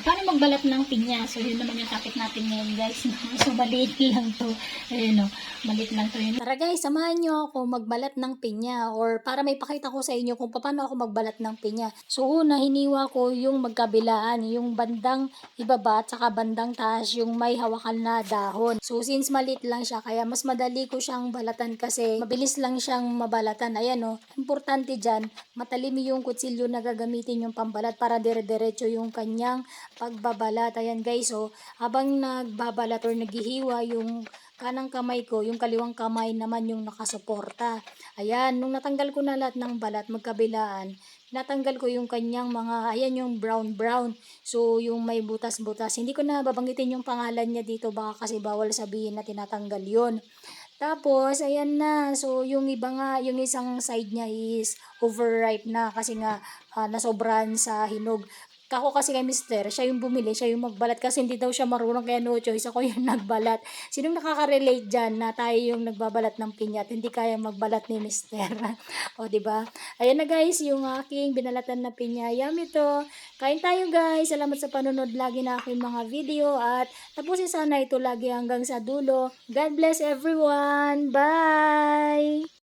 Paano magbalat ng pinya? So, yun naman yung topic natin ngayon, guys. So, maliit lang to. Ayun, no? Maliit lang to. Yun. Tara, guys, samahan nyo ako magbalat ng pinya or para may pakita ko sa inyo kung paano ako magbalat ng pinya. So, una, hiniwa ko yung magkabilaan, yung bandang ibaba at saka bandang taas, yung may hawakan na dahon. So, since maliit lang siya, kaya mas madali ko siyang balatan kasi mabilis lang siyang mabalatan. Ayan, no? Importante dyan, matalim yung kutsilyo na gagamitin yung pambalat para dire-diretso yung kanyang pagbabalat. Ayan guys, so habang nagbabalat or naghihiwa yung kanang kamay ko, yung kaliwang kamay naman yung nakasuporta. Ayan, nung natanggal ko na lahat ng balat magkabilaan, natanggal ko yung kanyang mga, ayan yung brown. So, yung may butas-butas. Hindi ko na babanggitin yung pangalan niya dito, baka kasi bawal sabihin na tinatanggal yon. Tapos, ayan na. So, yung iba nga, yung isang side niya is overripe na kasi nga nasobrahan sa hinog. Kako kasi kay mister, siya yung bumili, siya yung magbalat kasi hindi daw siya marunong kaya no choice, ako yung nagbalat. Sinong nakaka-relate dyan na tayo yung nagbabalat ng pinya at hindi kaya magbalat ni mister? O, diba? Ayan na guys, yung aking binalatan na pinya. Yummy to. Kain tayo guys. Salamat sa panunod lagi na aking mga video at tapusin sana ito lagi hanggang sa dulo. God bless everyone. Bye!